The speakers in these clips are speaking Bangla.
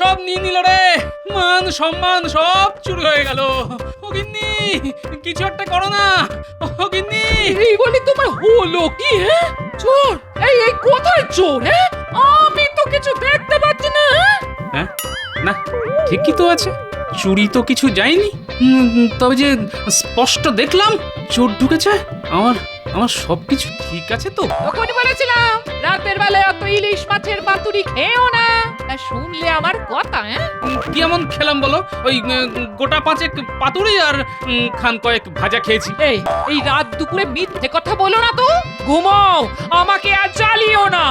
সব নিয়ে নিল রে, মান সম্মান সব চুরি হয়ে গেল। ও গিন্নি, কিছু একটা করো না। ও গিন্নি, এই বলি তোমার হলো কি? হ্যাঁ, চোর? এই এই কোথায় চোর? হ্যাঁ, আমি তো কিছু দেখতে পাচ্ছি না। হ্যাঁ না, ঠিকই তো আছে, চুরি তো কিছু যায়নি। তবে যে স্পষ্ট দেখলাম চোর ঢুকেছে। আমার আমার সবকিছু ঠিক আছে তো? তখনই বলেছিলাম রাতের বেলায় অত ইলিশ মাছের পাতুরি খেও না। তা শুনলে আমার কথা? হ্যাঁ, কি এমন খেলাম বলো? ওই গোটা পাঁচেক পাতুরি আর খান কয়েক ভাজা খেয়েছি। এই এই রাত দুপুরে মিথ্যে কথা বলো না তো। ঘুমাও, আমাকে আর জ্বালিও না।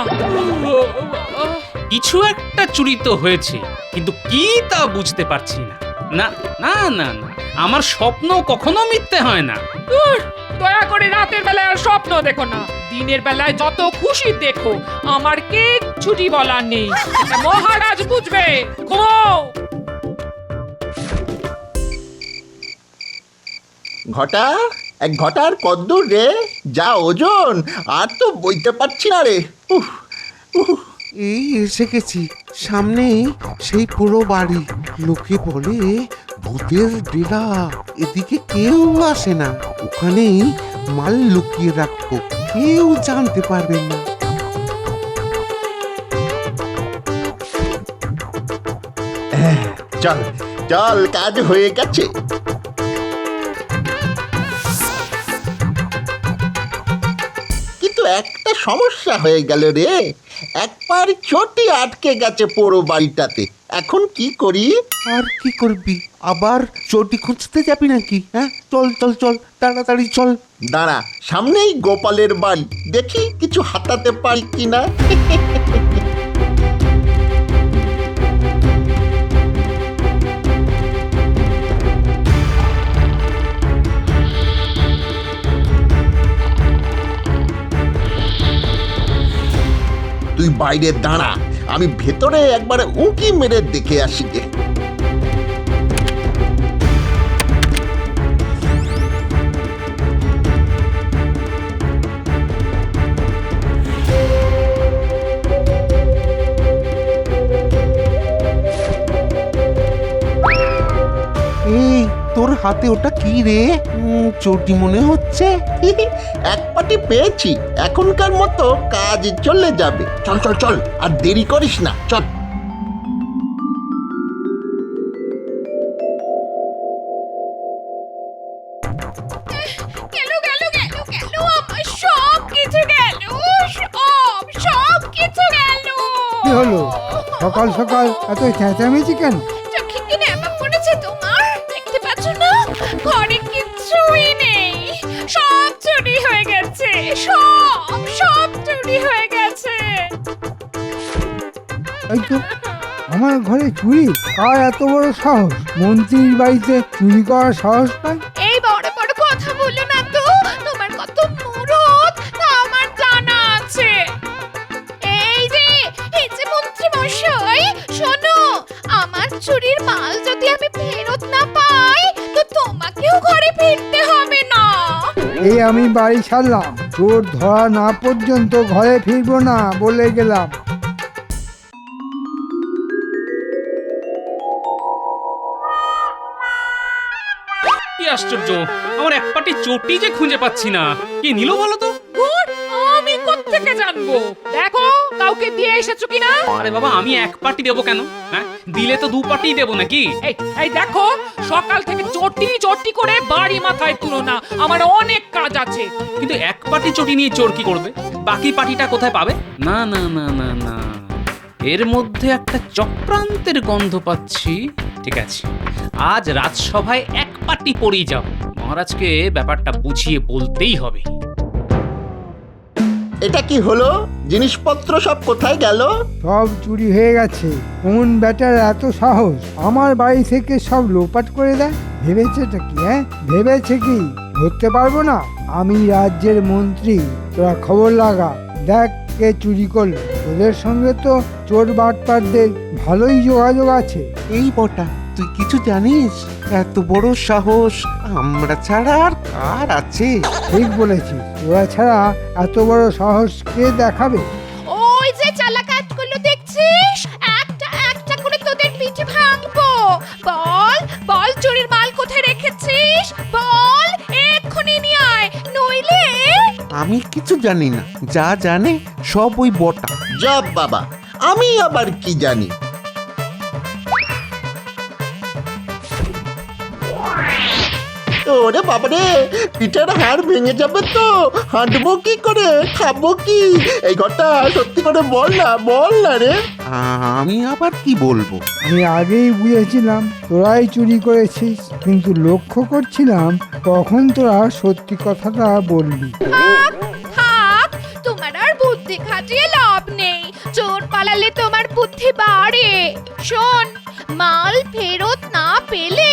কিছু একটা চুরি তো হয়েছে, কিন্তু কি তা বুঝতে পারছি না। না না না না, আমার স্বপ্ন কখনো মিথ্যে হয় না। ধুর, দয়া করে রাতের বেলায় আর স্বপ্ন দেখো না। দিনের বেলায় যত খুশি দেখো, আমার কিচ্ছুটি বলার নেই। এটা মহারাজ বুঝবে। ঘুমাও। ঘটা, এক ঘটার কদ্দূর রে? যা ওজন, আর তো বইতে পারছি না রে। উফ উফ। এই এসে গেছি, সামনেই সেই পুরো বাড়ি। লোকে বলে ভূতের ডেরা, এদিকে কেউ আসে না। ওখানেই মাল লুকিয়ে রাখবো, কেউ জানতে পারবে না। চল চল, কাজ হয়ে গেছে। কিন্তু একটা সমস্যা হয়ে গেল রে, একবার চটি আটকে গেছে পুরো বাড়িটাতে। এখন কি করি? আর কি করবি? আবার চটি খুঁজতে যাবি নাকি? হ্যাঁ, চল চল চল, তাড়াতাড়ি চল। দাঁড়া, সামনেই গোপালের বাড়ি, দেখি কিছু হাতাতে পারি কিনা। তুই বাইরে দাঁড়া, আমি ভেতরে একবার উঁকি মেরে দেখে আসি গে। এই তোর হাতে ওটা কি রে? চটি মনে হচ্ছে। এক পাটি পেয়েছি, এখনকার মতো কাজ চলে যাবে। চল চল চল, আর দেরি করিস না, চল। গেল গেল গেল গেল, আমার সব কিছু গেল। সব কিছু গেল। কি হলো? সকাল সকাল এত চেঁচামেচি কেন? চোখে কি নেমা পড়েছে তোমার? দেখতে পাচ্ছ না, ঘরে কিচ্ছুই নেই। সব চুরি হয়ে গেছে। সব চুরি হয়ে গেছে। এই তো, আমার ঘরে চুরি? কার এত বড় সাহস? মন্ত্রীর বাড়িতে চুরি করার সাহস পায়? এই বড় বড় কথা বলো না তো। তোমার কত মুরত তা আমার জানা আছে। এই যে মন্ত্রী মশাই, শোনো, আমার চুরির মাল যদি আমি ফেরত না পাই, তো তোমাকেও ঘরে ফিরতে হবে না। এই আমি বাড়ি ছাড়লাম, চোর ধরা না পর্যন্ত ঘরে ফিরবো না বলে গেলাম। কি আশ্চর্য, আমার এক পাটি চটি যে খুঁজে পাচ্ছি না। কে নিল বলো তো? ধুর, আমি কোত্থেকে জানবো? দেখো, কাউকে দিয়ে এসেছো কিনা। আরে বাবা, আমি এক পাটি দেবো কেন? হ্যাঁ, দিলে তো দু পাটি দেবো নাকি? এই দেখো, সকাল থেকে চটি চটি করে বাড়ি মাথায় তুলো না, আমার অনেক কাজ আছে। কিন্তু এক পাটি চটি নিয়ে চোর কি করবে? বাকি পাটিটা কোথায় পাবে? না না না না না, এর মধ্যে একটা চক্রান্তের গন্ধ পাচ্ছি। ঠিক আছে, আজ রাজসভায় এক পাটি পড়েই যাব। মহারাজকে ব্যাপারটা বুঝিয়ে বলতেই হবে। এটা কি হলো? জিনিসপত্র সব কোথায় গেল? সব চুরি হয়ে গেছে। কোন ব্যাটার এত সাহস আমার বাড়ি থেকে সব লোপাট করে দেয়? ভেবেছেটা কি? হ্যাঁ, ভেবেছে কি ধরতে পারবো না? আমি রাজ্যের মন্ত্রী, তোরা খবর লাগা, দেখ কে চুরি করলো। তোদের সঙ্গে তো চোর বাটপারদের ভালোই যোগাযোগ আছে। এই বটা, তুই কিছু জানিস? এত বড় সাহস আমরা ছাড়া আর কার আছে? ঠিক বলেছিস, তোরা ছাড়া এত বড় সাহস কে দেখাবে? ওই যে চালাকাতগুলো দেখছিস, একটা একটা করে তোদের আমি কিছু জানি না, যা জানে সব ওই বটা। জব বাবা, আমি আবার কি জানি? ওরে বাবারে, পিঠের হাড় ভেঙে যাবে তো, হাঁটবো কি করে, খাবো কি? এই ঘরটা সত্যি করে বল না রে। আমি আবার কি বলবো? আমি আগেই বুঝেছিলাম তোরাই চুরি করেছিস, কিন্তু লক্ষ্য করছিলাম কখন তোরা সত্যি কথাটা বলবি। থাক, তোমার আর বুদ্ধি খাটিয়ে লাভ নেই। চোর পালালে তোমার বুদ্ধি বাড়ে। শোন, মাল ফেরত না পেলে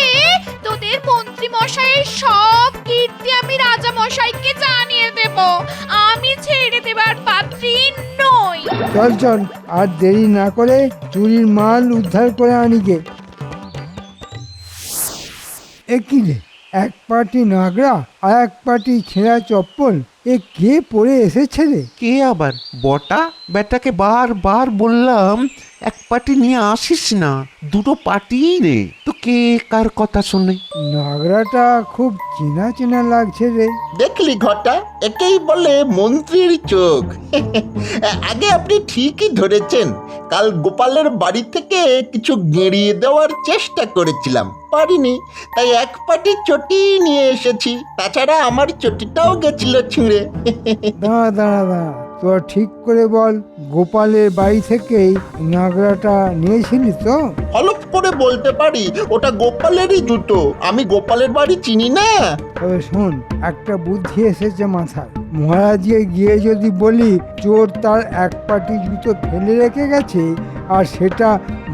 তোদের মন্ত্রী মশাইয়ের সব কীর্তি আমি রাজা মশাইকে জানিয়ে দেব। আমি ছেড়ে দেবার পাত্রী নই। চল চল, আর দেরি না করে চুরির মাল উদ্ধার করে আনি গে। একই রে, এক পাটি নাগরা আর এক পাটি ছেঁড়া চপ্পল, এ কে পরে এসেছে রে? কে আবার? বটা? বেটাকে বারবার বললাম এক পাটি নিয়ে আসিস না, দুটো পাটি রে। তো কে কার কথা শোনে? নাগরাটা খুব চেনা চেনা লাগছে রে। দেখলি ঘটা, একেই বলে মন্ত্রীর চোখ। আগে আপনি ঠিকই ধরেছেন। কাল গোপালের বাড়ি থেকে কিছু গেঁড়িয়ে দেওয়ার চেষ্টা করেছিলাম, পারিনি, তাই এক পাটি চটি নিয়ে এসেছি। তাছাড়া আমার চটিটাও গেছিল ছিঁড়ে। দাঁড়া দাঁড়া দাঁড়া, তোর ঠিক করে বল, গোপালের বাড়ি থেকেই নাগরাটা নিয়েছিলি তো? হলফ করে বলতে পারি ওটা গোপালেরই জুতো। আমি গোপালের বাড়ি চিনি না। তবে শোন, একটা বুদ্ধি এসেছে মাথায়। মহারাজকে গিয়ে যদি বলি চোর তার এক পাটি জুতো ফেলে রেখে গেছে আর সেটা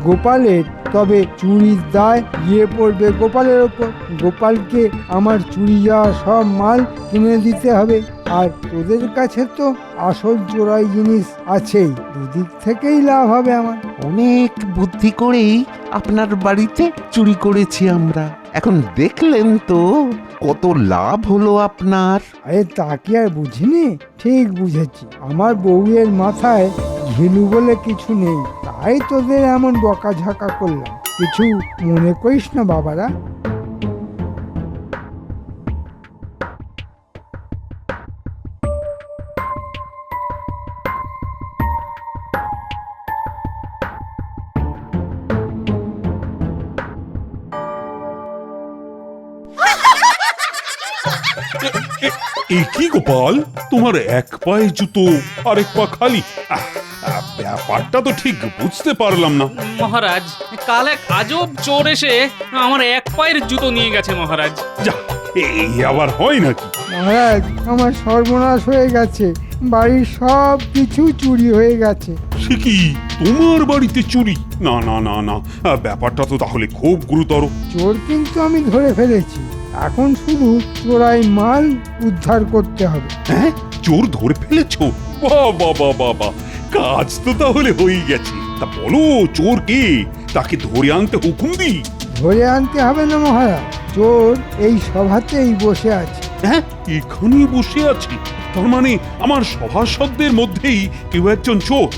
গোপালের, তবে চুরির দায় গিয়ে পড়বে গোপালের ওপর। গোপালকে আমার চুরি যাওয়া সব মাল কিনে দিতে হবে, আর তোদের কাছে তো আসল চোরাই জিনিস আছেই। দুদিক থেকেই লাভ হবে আমার। অনেক বুদ্ধি করেই আপনার বাড়িতে চুরি করেছি আমরা। এখন দেখলেন তো কত লাভ হলো আপনার। আরে তা কি আর বুঝিনি? ঠিক বুঝেছি। আমার বউয়ের মাথায় ঘিলু বলে কিছু নেই, তাই তোদের এমন বকাঝকা করলাম। কিছু মনে করিস না বাবারা। এ কি গোপাল, তোমার এক পায়ে জুতো আর এক পা খালি? ব্যাপারটা তো ঠিক বুঝতে পারলাম না। মহারাজ, কাল এক আজব চোর এসে আমার এক পায়ের জুতো নিয়ে গেছে মহারাজ। যা, এই আবার হয় নাকি? মহারাজ, আমার সর্বনাশ হয়ে গেছে। বাড়ির সব কিছু চুরি হয়ে গেছে। সে কি, তোমার বাড়িতে চুরি? না না না না, ব্যাপারটা তো তাহলে খুব গুরুতর। চোর কিন্তু আমি ধরে ফেলেছি, এখন শুধু চোরাই মাল উদ্ধার করতে হবে। হ্যাঁ, চোর ধরে ফেলেছো? বাহ বাহ বাহ বাহ বাহ, কাজ তো তাহলে হয়ে গেছে। তা বলো, চোর কে? তাকে ধরে আনতে হুকুম দিই। ধরে আনতে হবে না মহারাজ, চোর এই সভাতেই বসে আছে। হ্যাঁ, এখানেই বসে আছি? তার মানে আমার সভাসদদের মধ্যেই কেউ একজন চোর,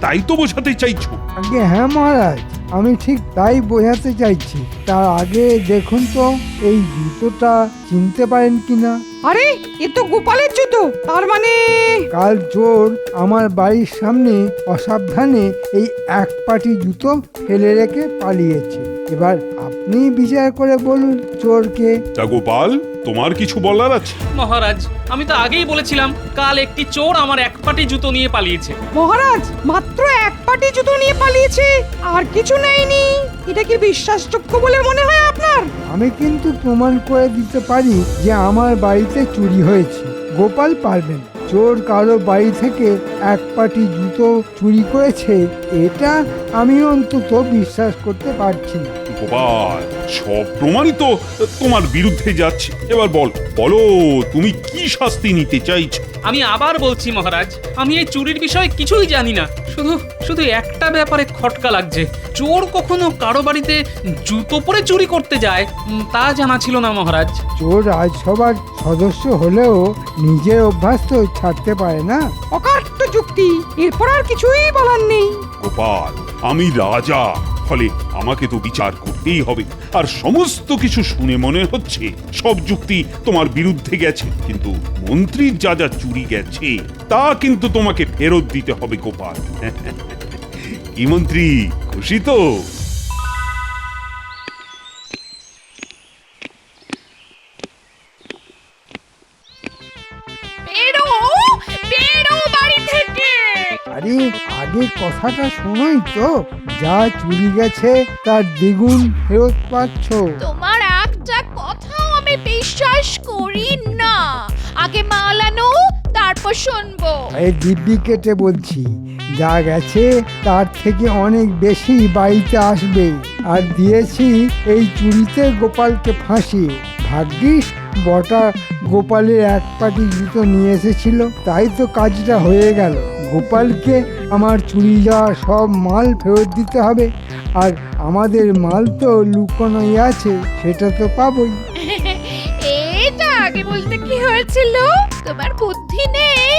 তাই তো বোঝাতে চাইছো? আগে হ্যাঁ মহারাজ, আমি ঠিক তাই বোঝাতে চাইছি। তার আগে দেখুন তো এই জুতোটা চিনতে পারেন কিনা। আরে, এ তো গোপালের জুতো। তার মানে কাল চোর আমার বাড়ির সামনে অসাবধানে এই এক পাটি জুতো ফেলে রেখে পালিয়েছে। এবার আপনি বিচার করে বলুন চোরকে। তা গোপাল, তোমার কিছু বলার আছে? মহারাজ, আমি তো আগেই বলেছিলাম কাল একটি চোর আমার এক পাটি জুতো নিয়ে পালিয়েছে। মহারাজ মাত্র এক পাটি জুতো নিয়ে পালিয়েছে, আর কিছু নেয়নি। এটা কি বিশ্বাসযোগ্য বলে মনে হয় আপনার? আমি কিন্তু প্রমাণ করে দিতে পারি যে আমার বাড়িতে চুরি হয়েছে। গোপাল পারবেন। চোর কারো বাড়ি থেকে এক পাটি জুতো চুরি করেছে, এটা আমি অন্তত বিশ্বাস করতে পারছি না। গোপাল, সব প্রমাণই তো তোমার বিরুদ্ধে যাচ্ছে। এবার বলো তুমি কি শাস্তি নিতে চাইছো? আমি আবার বলছি মহারাজ, আমি এই চুরির বিষয়ে কিছুই জানি না। শুধু একটা ব্যাপারে খটকা লাগছে। চোর কখনো কারো বাড়িতে জুতো পরে চুরি করতে যায় তা জানা ছিল না মহারাজ। চোর রাজসভার সদস্য হলেও নিজের অভ্যাস তো ছাড়তে পারে না। অকাট্য যুক্তি, এরপর আর কিছুই বলার নেই। গোপাল, আমি রাজা, ফলে আমাকে তো বিচার করতেই হবে। আর সমস্ত কিছু শুনে মনে হচ্ছে সব যুক্তি তোমার বিরুদ্ধে গেছে, কিন্তু মন্ত্রীর যা যা চুরি গেছে তা কিন্তু তোমাকে ফেরত দিতে হবে গোপাল। কি মন্ত্রী, খুশি তো? বেরো বেরো বাড়ি থেকে। আরে আগে কথাটা শোনোই তো, যা চুরি গেছে তার দ্বিগুণ ফেরত পাচ্ছ। তোমার একটা কথাও আমি বিশ্বাস করি না। আগে মাল আনো, তারপর শুনবো। এই দিব্যি কেটে বলছি, যা গেছে তার থেকে অনেক বেশি বাড়িতে আসবে। আর দিয়েছি এই চুরিতে গোপালকে ফাঁসিয়ে। ভাগ্যিস বটা গোপালের এক পাটি জুতো নিয়ে এসেছিল, তাই তো কাজটা হয়ে গেল। গোপালকে আমার চুরি যাওয়া সব মাল ফেরত দিতে হবে, আর আমাদের মাল তো লুকোনোই আছে, সেটা তো পাবোই। এটা আগে বলতে কি হয়েছিল? তোমার বুদ্ধি নেই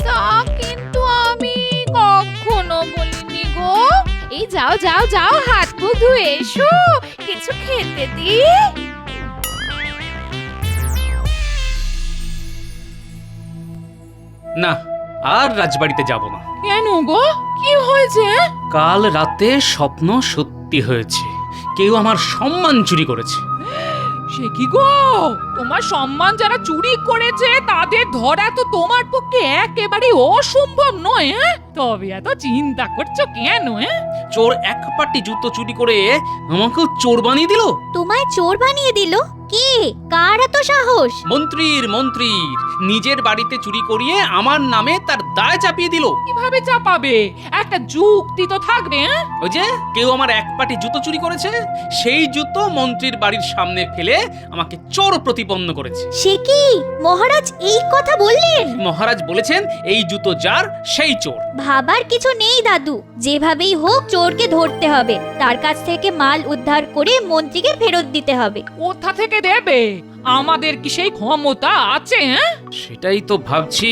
তা কিন্তু আমি কখনো বলিনি গো। এই যাও যাও যাও, হাত মুখ ধুয়ে এসো, কিছু খেতে দি। না, আর রাজবাড়িতে যাব না। কেন গো, কি হয়েছে? কাল রাতে স্বপ্ন সত্যি হয়েছে, কেউ আমার সম্মান চুরি করেছে। সে কি গো, তোমার সম্মান যারা চুরি করেছে তাদের ধরা তো তোমার পক্ষে একেবারে অসম্ভব নয়। তবে এত চিন্তা করছো কেন? চোর এক পাটি জুতো চুরি করে আমাকেও চোর বানিয়ে দিল। তোমায় চোর বানিয়ে দিল? কে? কার এত সাহস? মন্ত্রীর নিজের বাড়িতে চুরি করিয়ে আমার নামে তার দায় চাপিয়ে দিল। কিভাবে চাপাবে? একটা যুক্তি তো থাকবে। ওই যে কেউ আমার এক পাটি জুতো চুরি করেছে, সেই জুতো মন্ত্রীর বাড়ির সামনে ফেলে আমাকে চোর প্রতিপন্ন করেছে। সে কি মহারাজ এই কথা বললেন? মহারাজ বলেছেন এই জুতো যার সেই চোর। ভাবার কিছু নেই দাদু, যেভাবেই হোক চোরকে ধরতে হবে, তার কাছ থেকে মাল উদ্ধার করে মন্ত্রীকে ফেরত দিতে হবে। কোথা থেকে দেবে? আমাদের কি সেই ক্ষমতা আছে? সেটাই তো ভাবছি।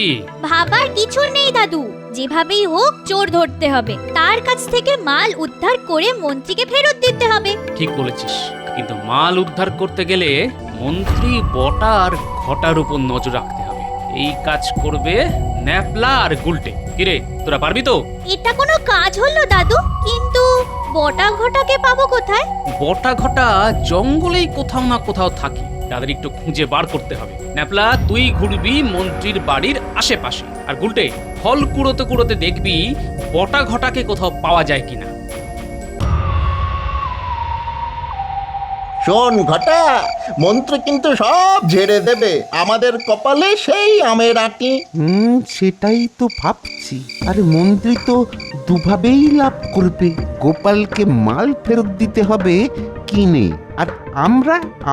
ভাবার কিছু নেই দাদু, যেভাবেই হোক চোর ধরতে হবে, তার কাছ থেকে মাল উদ্ধার করে মন্ত্রীকে ফেরত দিতে হবে। ঠিক বলেছিস, কিন্তু মাল উদ্ধার করতে গেলে মন্ত্রী বটা আর ঘটার উপর নজর রাখতে হবে। এই কাজ করবে ন্যাপলা আর গুলটে। কিরে, তোরা পারবি তো? এটা কোনো কাজ হলো দাদু? কিন্তু বটা ঘটাকে পাবো কোথায়? বটা ঘটা জঙ্গলেই কোথাও না কোথাও থাকে, তাদের একটু খুঁজে বার করতে হবে। ন্যাপলা, তুই ঘুরবি মন্ত্রীর বাড়ির আশেপাশে, আর গুলটে ফল কুড়োতে কুড়োতে দেখবি বটা ঘটাকে কোথাও পাওয়া যায় কিনা। শোন ঘটা, মন্ত্রী কিন্তু সব ঝেড়ে দেবে, আমাদের কপালে সেই আমের আঁটি। সেটাই তো ভাবছি। আরে মন্ত্রী তো দুভাবেই লাভ করবে, গোপালকে মাল ফেরত দিতে হবে কিনে, আর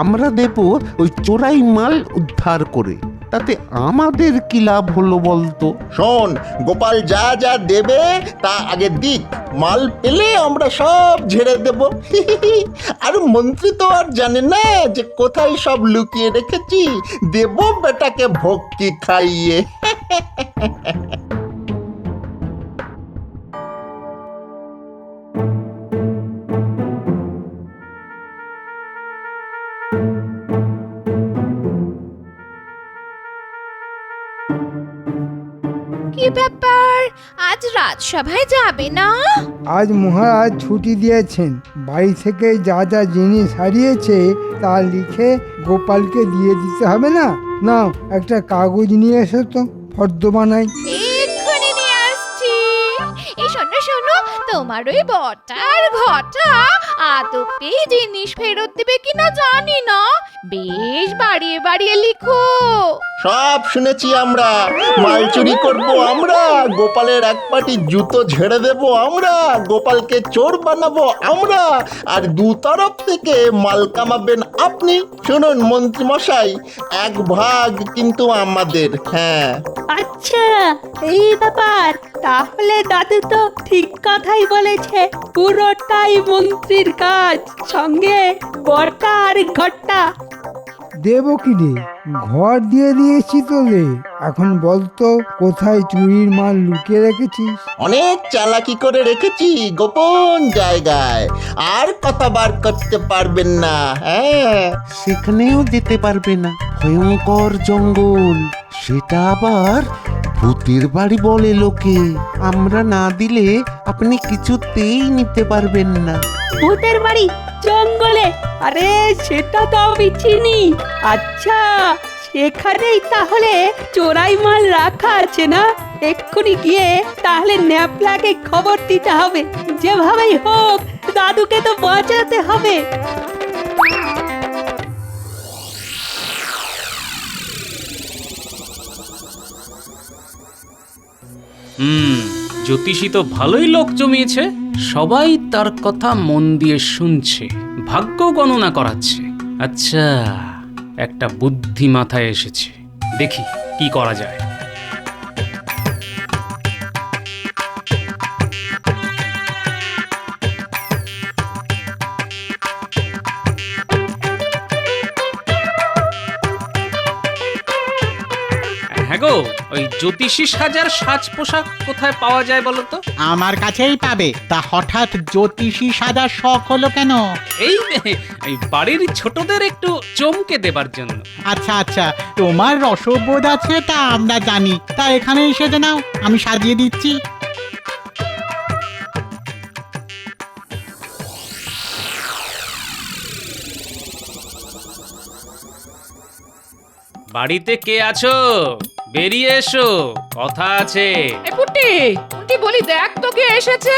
আমরা দেব ওই চোরাই মাল উদ্ধার করে। তাতে আমাদের কি লাভ হলো বলতো? শোন, গোপাল যা যা দেবে তা আগে দিক, মাল পেলে আমরা সব ঝেড়ে দেব। আর মন্ত্রী তো আর জানে না যে কোথায় সব লুকিয়ে রেখেছি, দেব বেটাকে ভক্তি খাইয়ে। কি ব্যাপার, আজ রাজসভায় যাবে না? আজ মহারাজ ছুটি দিয়েছেন, বাড়ি থেকে যা যা জিনিস হারিয়েছে তা লিখে গোপালকে দিয়ে দিতে হবে না? নাও একটা কাগজ নিয়ে এসো তো, ফর্দ বানাই। এক্ষুনি নিয়ে আসছি। এই শোনো শোনো, তোমার ওই বটার ঘটা আদপে জিনিস ফেরত দেবে কিনা জানি না, বেশ বাড়িয়ে বাড়িয়ে লিখো। সব শুনেছি আমরা, মাল চুরি করবো আমরা, গোপালের এক পাটি জুতো ঝেড়ে দেবো আমরা, গোপালকে চোর বানাবো আমরা, আর দু তরফ থেকে মাল কামাবেন আপনি। শুনুন মন্ত্রী মশাই, এক ভাগ কিন্তু আমাদের। হ্যাঁ, আচ্ছা, এই ব্যাপার। তাহলে দাদু তো ঠিক কথাই বলেছে, পুরোটাই মন্ত্রীর কাজ, সঙ্গে বর্তা আর ঘট্টা। দেবো কি রে? ঘর দিয়ে দিয়েছি তোদের, এখন বলতো কোথায় চুরির মাল লুকিয়ে রেখেছিস? অনেক চালাকি করে রেখেছি গোপন জায়গায়, আর কথা বার করতে পারবেন না। হ্যাঁ, সেখানেও যেতে পারবে না, ভয়ঙ্কর জঙ্গল। সেটা আবার ভূতের বাড়ি বলে লোকে। আমরা না দিলে আপনি কিছুতেই নিতে পারবেন না। ভূতের বাড়ি জঙ্গলে? আরে সেটা তো আমি চিনি। আচ্ছা, সেখানেই তাহলে চোরাই মাল রাখা আছে না? এক্ষুনি গিয়ে তাহলে ন্যাপলাকে খবর দিতে হবে। যেভাবেই হোক দাদুকে তো বাঁচাতে হবে। জ্যোতিষী তো ভালোই লোক জমিয়েছে, সবাই তার কথা মন দিয়ে শুনছে, ভাগ্য গণনা করাচ্ছে। আচ্ছা, একটা বুদ্ধি মাথায় এসেছে, দেখি কি করা যায়। হ্যাঁ গো, ওই জ্যোতিষী সাজার সাজ পোশাক কোথায় পাওয়া যায় বলো তো? আমার কাছেই পাবে। তা হঠাৎ জ্যোতিষী সাজার শখ হলো কেন? এই বাড়ির ছোটদের একটু চমকে দেবার জন্য। আচ্ছা আচ্ছা, তোমার রসবোধ আছে তা আমরা জানি। তা এখানেই সেজে নাও, আমি সাজিয়ে দিচ্ছি। বাড়িতে কে আছো? বেরিয়ে এসো, কথা আছে। এই পুটি পুটি বলি, দেখ তো কে এসেছে।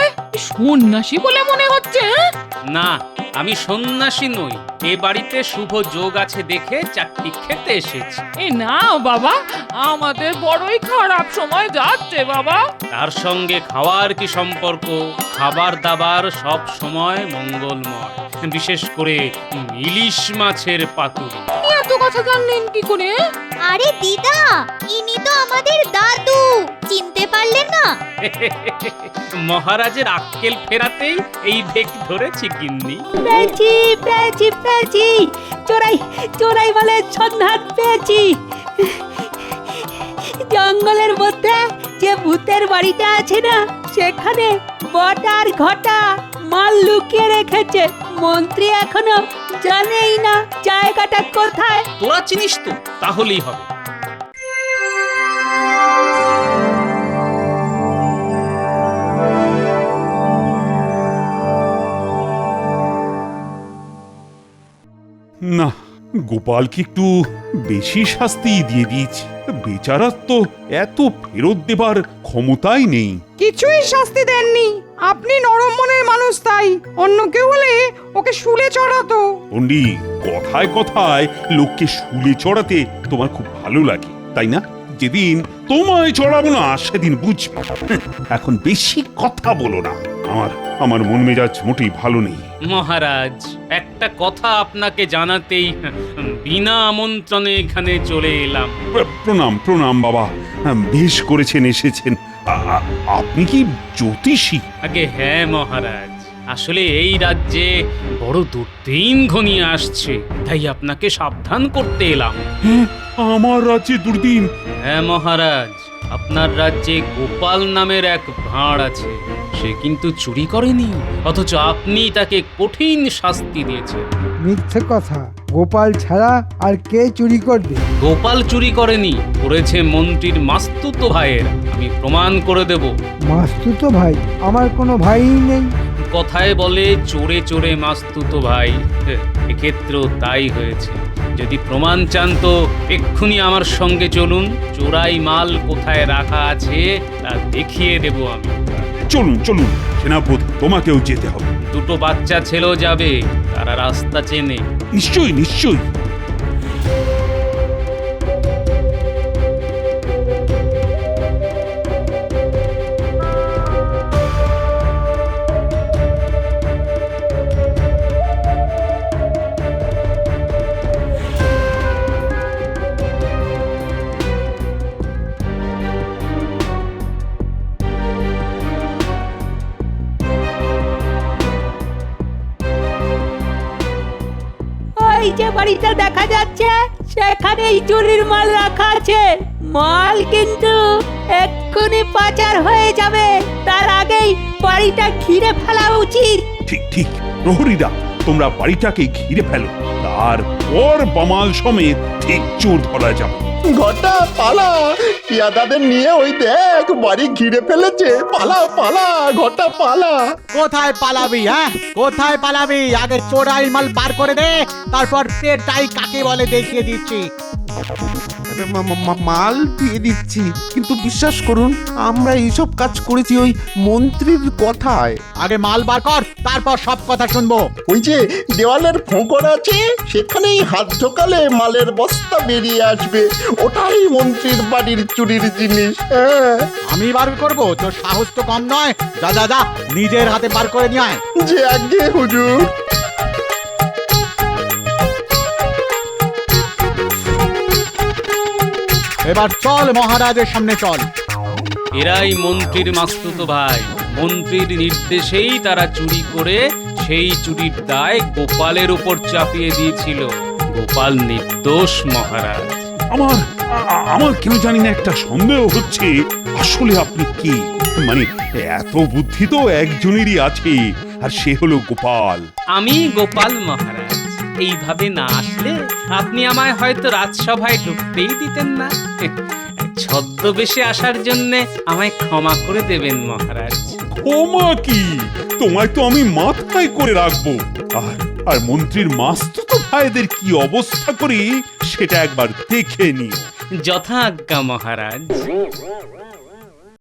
সন্ন্যাসী বলে মনে হচ্ছে। হ্যাঁ? না, আমি সন্ন্যাসী নই, এ বাড়িতে শুভ যোগ আছে দেখে চাকরি খেতে এসেছি। এই না বাবা, আমাদের বড়ই খারাপ সময় যাচ্ছে বাবা। তার সঙ্গে খাওয়ার কি সম্পর্ক? খাবার দাবার সব সময় মঙ্গলময়, বিশেষ করে ইলিশ মাছের পাতুরি। এত কথা জানলেন কি করে? আরে দিদা, ইনি তো আমাদের দাদু, চিনতে পারলেন না? মহারাজের আক্কেল ফেরাতেই এই ভেক ধরেছি গিন্নি। পেয়েছি পেয়েছি পেয়েছি, চোরাই চোরাই মালের সন্ধান পেয়েছি। জঙ্গলের মধ্যে যে ভূতের বাড়িটা আছে না, সেখানে বটার ঘটা মাল লুকিয়ে রেখেছে। মন্ত্রী এখনো জানেই না জায়গাটা কোথায়। তোরা চিনিস তো, তাহলেই হবে। না, গোপালকে একটু বেশি শাস্তি দিয়ে দিয়েছি। বেচারার তো এত ফেরত দেবার ক্ষমতাই নেই। কিছুই শাস্তি দেননি। আপনি নরম মনের মানুষ, তাই অন্য কেউ হলে ওকে শুলে চড়াতো। পণ্ডিত, কথায় কথায় লোককে শুলে চড়াতে তোমার খুব ভালো লাগে, তাই না? যেদিন তোমায় চড়াবো না সেদিন বুঝবে। এখন বেশি কথা বলো না, আমার মন মেজাজ মোটেই ভালো নেই। মহারাজ, একটা কথা আপনাকে জানাতেই বিনা আমন্ত্রণে এখানে চলে এলাম। প্রণাম প্রণাম বাবা, বেশ করেছেন এসেছেন। আপনি কি জ্যোতিষী? আগে হ্যাঁ মহারাজ, আসলে এই রাজ্যে বড় দুর্দিন ঘনিয়ে আসছে, তাই আপনাকে সাবধান করতে এলাম। আমার রাজ্যে দুর্দিন? হ্যাঁ মহারাজ, আপনার রাজ্যে গোপাল নামের এক ভাঁড় আছে। সে কিন্তু চুরি করেনি, অথচ আপনি তাকে কঠিন শাস্তি দিয়েছেন। মিথ্যে কথা, গোপাল ছাড়া আর কে চুরি করবে? গোপাল চুরি করেনি, করেছে মন্ত্রীর মাস্তুতো ভাইয়ের। আমি প্রমাণ করে দেব। মাস্তুতো ভাই? আমার কোনো ভাইই নেই। কথায় বলে চোরে চোরে মাস্তুতো ভাই, এক্ষেত্রেও তাই হয়েছে। যদি প্রমাণ চান তো এক্ষুনি আমার সঙ্গে চলুন, চোরাই মাল কোথায় রাখা আছে তা দেখিয়ে দেব আমি। চলুন চলুন সেনাপতি, তোমাকেও যেতে হবে। দুটো বাচ্চা ছেলেও যাবে, তারা রাস্তা চেনে। নিশ্চয়ই নিশ্চয়ই। ওই যে বাড়িটা দেখা যাচ্ছে সেখানেই চুরির মাল রাখা আছে। মাল কিন্তু এক্ষুনি পাচার হয়ে যাবে, তার আগেই বাড়িটা ঘিরে ফেলা উচিত। ঠিক ঠিক, প্রহরীরা তোমরা বাড়িটাকে ঘিরে ফেলো, তারপর বামাল সমেত ঠিক চোর ধরা যাবে। ঘটা পালা, পিয়াদাদের নিয়ে ওই দেখ বাড়ি ঘিরে ফেলেছে। পালা পালা ঘটা পালা। কোথায় পালাবি? হ্যাঁ, কোথায় পালাবি? আগে চোরাই মাল বার করে দে, তারপর পেটাই কাকে বলে দেখিয়ে দিচ্ছি। মাল দিয়ে দিচ্ছি, কিন্তু বিশ্বাস করুন আমরা এইসব কাজ করেছি ওই মন্ত্রীর কথায়। আগে মাল বার কর, তারপর সব কথা শুনবো। ওই যে দেওয়ালের ফোঁকর আছে, সেখানেই হাত ঢোকালে মালের বস্তা বেরিয়ে আসবে। ওটাই মন্ত্রীর বাড়ির চুরির জিনিস। হ্যাঁ, আমি বার করব? তোর সাহস তো কম নয়। যা যা যা, নিজের হাতে বার করে নিয়ে আয়। যে আগে হুজুর। এবার চল মহারাজের সামনে চল। এরাই মন্ত্রীর মাস্তুতো ভাই। মন্ত্রীর নির্দেশেই তারা চুরি করে সেই চুরির দায় গোপালের উপর চাপিয়ে দিয়েছিল। গোপাল নির্দোষ মহারাজ। আমার কেন জানি না একটা সন্দেহ হচ্ছে, আসলে আপনি কি? মানে এত বুদ্ধি তো একজনেরই আছে, আর সে হলো গোপাল। আমি গোপাল মহারাজ। এইভাবে না আসলে আপনি আমায় হয়তো রাজসভায় ঢুকতেই দিতেন না। ছদ্মবেশে আসার জন্য আমায় ক্ষমা করে দেবেন মহারাজ। ক্ষমা কি? তোমায় তো আমি মাথায় করে রাখবো। আর মন্ত্রীর মাস্তুতো ভাইদের কি অবস্থা করি সেটা একবার দেখে নিও। যথা আজ্ঞা মহারাজ।